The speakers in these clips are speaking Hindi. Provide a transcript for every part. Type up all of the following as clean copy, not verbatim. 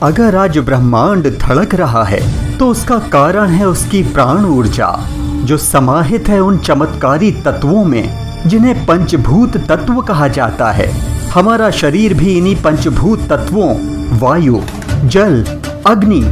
अगर आज ब्रह्मांड धड़क रहा है तो उसका कारण है उसकी प्राण ऊर्जा जो समाहित है उन चमत्कारी तत्वों में जिन्हें पंचभूत तत्व कहा जाता है। हमारा शरीर भी इन्हीं पंचभूत तत्वों वायु, जल, अग्नि,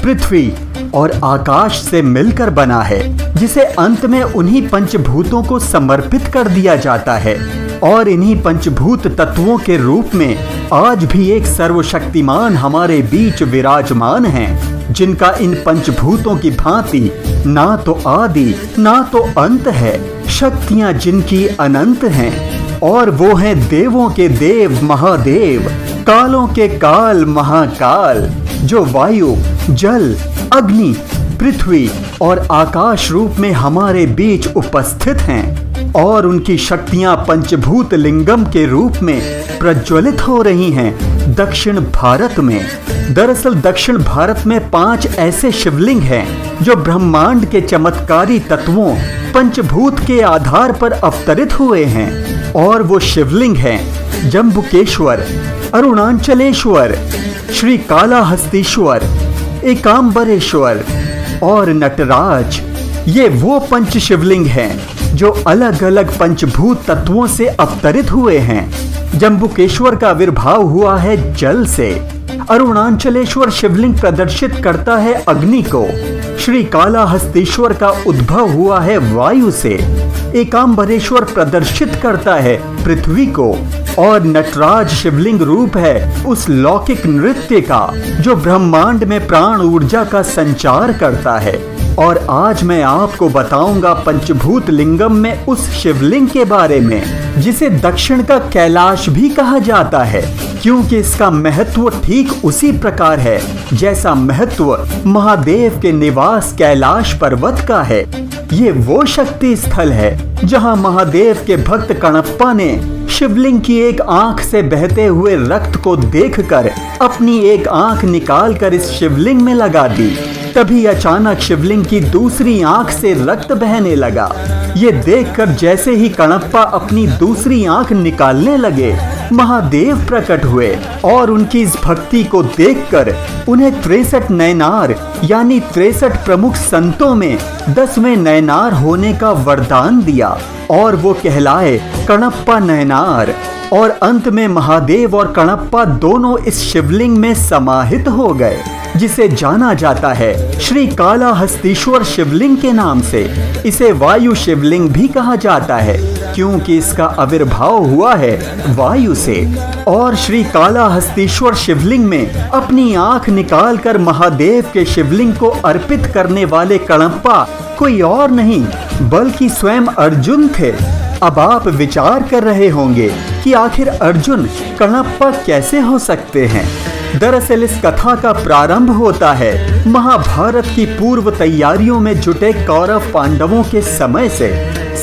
पृथ्वी और आकाश से मिलकर बना है, जिसे अंत में उन्हीं पंचभूतों को समर्पित कर दिया जाता है। और इन्हीं पंचभूत तत्वों के रूप में आज भी एक सर्वशक्तिमान हमारे बीच विराजमान हैं, जिनका इन पंचभूतों की भांति ना तो आदि ना तो अंत है, शक्तियां जिनकी अनंत हैं। और वो हैं देवों के देव महादेव, कालों के काल महाकाल, जो वायु, जल, अग्नि, पृथ्वी और आकाश रूप में हमारे बीच उपस्थित हैं। और उनकी शक्तियां पंचभूत लिंगम के रूप में प्रज्वलित हो रही हैं दक्षिण भारत में। दरअसल दक्षिण भारत में 5 ऐसे शिवलिंग हैं जो ब्रह्मांड के चमत्कारी तत्वों पंचभूत के आधार पर अवतरित हुए हैं। और वो शिवलिंग हैं जम्बुकेश्वर, अरुणाचलेश्वर, श्री कालाहस्तीश्वर, एकांबरेश्वर और नटराज। ये वो पंच शिवलिंग हैं जो अलग अलग पंचभूत तत्वों से अवतरित हुए हैं। जम्बुकेश्वर का आविर्भाव हुआ है जल से, अरुणाचलेश्वर शिवलिंग प्रदर्शित करता है अग्नि को, श्री कालाहस्तीश्वर का उद्भव हुआ है वायु से, एकांबरेश्वर प्रदर्शित करता है पृथ्वी को और नटराज शिवलिंग रूप है उस लौकिक नृत्य का जो ब्रह्मांड में प्राण ऊर्जा का संचार करता है। और आज मैं आपको बताऊंगा पंचभूत लिंगम में उस शिवलिंग के बारे में जिसे दक्षिण का कैलाश भी कहा जाता है, क्योंकि इसका महत्व ठीक उसी प्रकार है जैसा महत्व महादेव के निवास कैलाश पर्वत का है। ये वो शक्ति स्थल है जहां महादेव के भक्त कणप्पा ने शिवलिंग की एक आंख से बहते हुए रक्त को देखकर अपनी एक आंख निकालकर इस शिवलिंग में लगा दी। तभी अचानक शिवलिंग की दूसरी आंख से रक्त बहने लगा। ये देखकर जैसे ही कणप्पा अपनी दूसरी आंख निकालने लगे, महादेव प्रकट हुए और उनकी इस भक्ति को देखकर उन्हें 63 नयनार यानी 63 प्रमुख संतों में 10वें नयनार होने का वरदान दिया और वो कहलाए कणप्पा नयनार। और अंत में महादेव और कणप्पा दोनों इस शिवलिंग में समाहित हो गए, जिसे जाना जाता है श्री कालाहस्तीश्वर शिवलिंग के नाम से। इसे वायु शिवलिंग भी कहा जाता है क्योंकि इसका आविर्भाव हुआ है वायु से। और श्री कालाहस्तीश्वर शिवलिंग में अपनी आंख निकालकर महादेव के शिवलिंग को अर्पित करने वाले कणप्पा कोई और नहीं बल्कि स्वयं अर्जुन थे। अब आप विचार कर रहे होंगे कि आखिर अर्जुन कणप्पा कैसे हो सकते हैं। दरअसल इस कथा का प्रारंभ होता है महाभारत की पूर्व तैयारियों में जुटे कौरव पांडवों के समय से।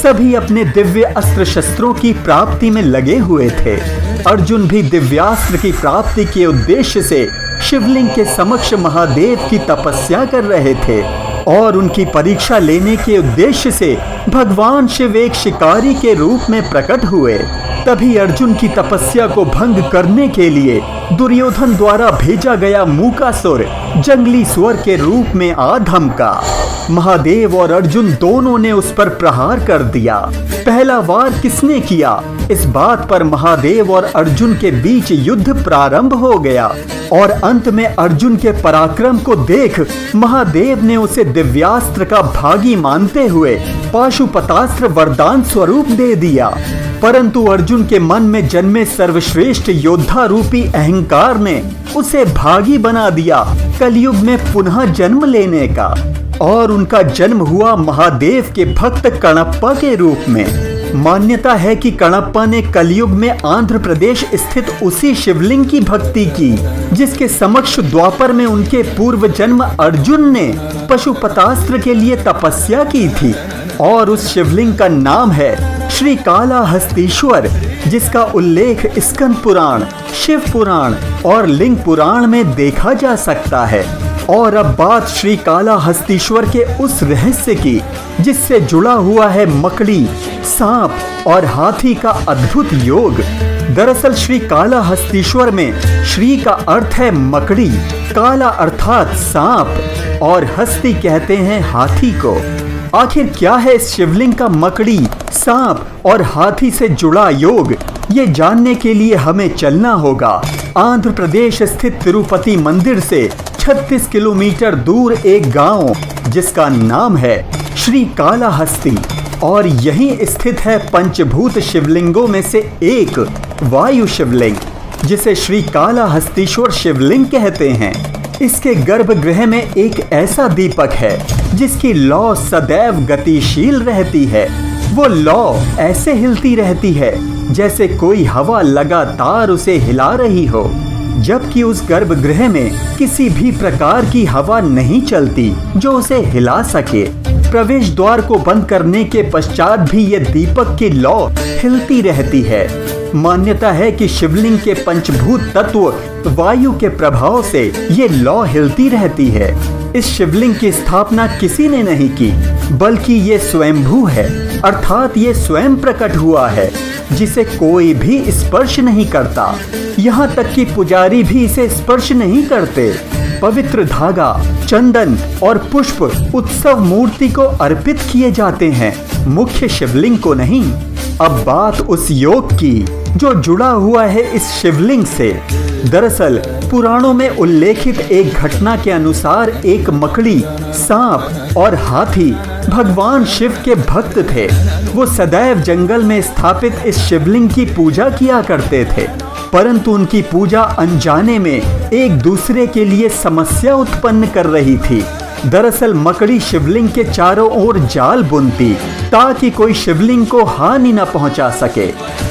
सभी अपने दिव्य अस्त्र शस्त्रों की प्राप्ति में लगे हुए थे। अर्जुन भी दिव्यास्त्र की प्राप्ति के उद्देश्य से शिवलिंग के समक्ष महादेव की तपस्या कर रहे थे और उनकी परीक्षा लेने के उद्देश्य से भगवान शिव एक शिकारी के रूप में प्रकट हुए। तभी अर्जुन की तपस्या को भंग करने के लिए दुर्योधन द्वारा भेजा गया मूकासुर जंगली स्वर के रूप में आ धमका। महादेव और अर्जुन दोनों ने उस पर प्रहार कर दिया। पहला वार किसने किया, इस बात पर महादेव और अर्जुन के बीच युद्ध प्रारंभ हो गया और अंत में अर्जुन के पराक्रम को देख महादेव ने उसे दिव्यास्त्र का भागी मानते हुए पाशुपतास्त्र वरदान स्वरूप दे दिया। परंतु अर्जुन के मन में जन्मे सर्वश्रेष्ठ योद्धा रूपी अहंकार ने उसे भागी बना दिया कलयुग में पुनः जन्म लेने का। और उनका जन्म हुआ महादेव के भक्त कणप्पा के रूप में। मान्यता है कि कणप्पा ने कलयुग में आंध्र प्रदेश स्थित उसी शिवलिंग की भक्ति की जिसके समक्ष द्वापर में उनके पूर्व जन्म अर्जुन ने पशुपतास्त्र के लिए तपस्या की थी। और उस शिवलिंग का नाम है श्री कालाहस्तीश्वर, जिसका उल्लेख स्कंद पुराण, शिव पुराण और लिंग पुराण में देखा जा सकता है। और अब बात श्री कालाहस्तीश्वर के उस रहस्य की जिससे जुड़ा हुआ है मकड़ी, सांप और हाथी का अद्भुत योग। दरअसल श्री कालाहस्तीश्वर में श्री का अर्थ है मकड़ी, काला अर्थात सांप और हस्ती कहते हैं हाथी को। आखिर क्या है इस शिवलिंग का मकड़ी, सांप और हाथी से जुड़ा योग, ये जानने के लिए हमें चलना होगा आंध्र प्रदेश स्थित तिरुपति मंदिर से 36 किलोमीटर दूर एक गांव जिसका नाम है श्री कालाहस्ती, और यहीं स्थित है पंचभूत शिवलिंगों में से एक वायु शिवलिंग, जिसे श्री कालाहस्तीश्वर शिवलिंग कहते हैं। इसके गर्भगृह में एक ऐसा दीपक है जिसकी लौ सदैव गतिशील रहती है। वो लौ ऐसे हिलती रहती है जैसे कोई हवा लगातार उसे हिला रही हो, जबकि उस गर्भगृह में किसी भी प्रकार की हवा नहीं चलती जो उसे हिला सके। प्रवेश द्वार को बंद करने के पश्चात भी ये दीपक की लौ हिलती रहती है। मान्यता है कि शिवलिंग के पंचभूत तत्व वायु के प्रभाव से ये लौ हिलती रहती है। इस शिवलिंग की स्थापना किसी ने नहीं की, बल्कि ये स्वयंभू है, अर्थात ये स्वयं प्रकट हुआ है जिसे कोई भी स्पर्श नहीं करता। यहाँ तक कि पुजारी भी इसे स्पर्श नहीं करते। पवित्र धागा, चंदन और पुष्प उत्सव मूर्ति को अर्पित किए जाते हैं, मुख्य शिवलिंग को नहीं। अब बात उस योग की जो जुड़ा हुआ है इस शिवलिंग से। दरअसल पुराणों में उल्लेखित एक घटना के अनुसार एक मकड़ी, सांप और हाथी भगवान शिव के भक्त थे। वो सदैव जंगल में स्थापित इस शिवलिंग की पूजा किया करते थे, परंतु उनकी पूजा अनजाने में एक दूसरे के लिए समस्या उत्पन्न कर रही थी। दरअसल मकड़ी शिवलिंग के चारों ओर जाल बुनती ताकि कोई शिवलिंग को हानि न पहुंचा सके,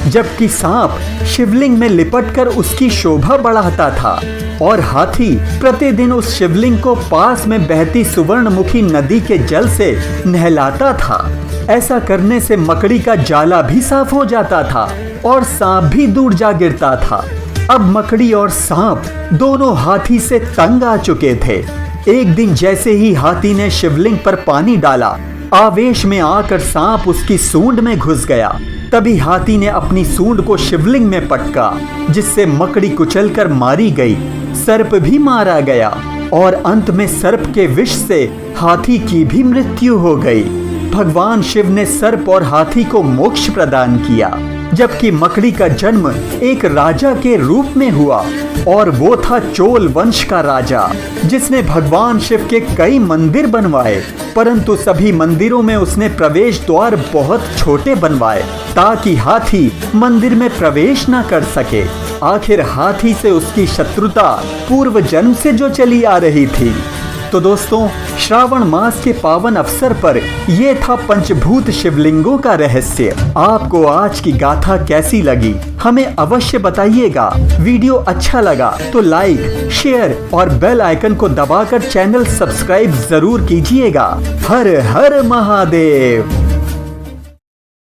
जबकि सांप शिवलिंग में लिपटकर उसकी शोभा बढ़ाता था और हाथी प्रतिदिन उस शिवलिंग को पास में बहती सुवर्णमुखी नदी के जल से नहलाता था। ऐसा करने से मकड़ी का जाला भी साफ हो जाता था और सांप भी दूर जा गिरता था। अब मकड़ी और सांप दोनों हाथी से तंग आ चुके थे। एक दिन जैसे ही हाथी ने शिवलिंग पर पानी डाला, आवेश में आकर सांप उसकी सूंड में घुस गया। तभी हाथी ने अपनी सूंड को शिवलिंग में पटका, जिससे मकड़ी कुचलकर मारी गई, सर्प भी मारा गया और अंत में सर्प के विष से हाथी की भी मृत्यु हो गई। भगवान शिव ने सर्प और हाथी को मोक्ष प्रदान किया, जबकि मकड़ी का जन्म एक राजा के रूप में हुआ और वो था चोल वंश का राजा, जिसने भगवान शिव के कई मंदिर बनवाए, परंतु सभी मंदिरों में उसने प्रवेश द्वार बहुत छोटे बनवाए ताकि हाथी मंदिर में प्रवेश न कर सके। आखिर हाथी से उसकी शत्रुता पूर्व जन्म से जो चली आ रही थी। तो दोस्तों, श्रावण मास के पावन अवसर पर ये था पंचभूत शिवलिंगों का रहस्य। आपको आज की गाथा कैसी लगी हमें अवश्य बताइएगा। वीडियो अच्छा लगा तो लाइक, शेयर और बेल आइकन को दबाकर चैनल सब्सक्राइब जरूर कीजिएगा। हर हर महादेव।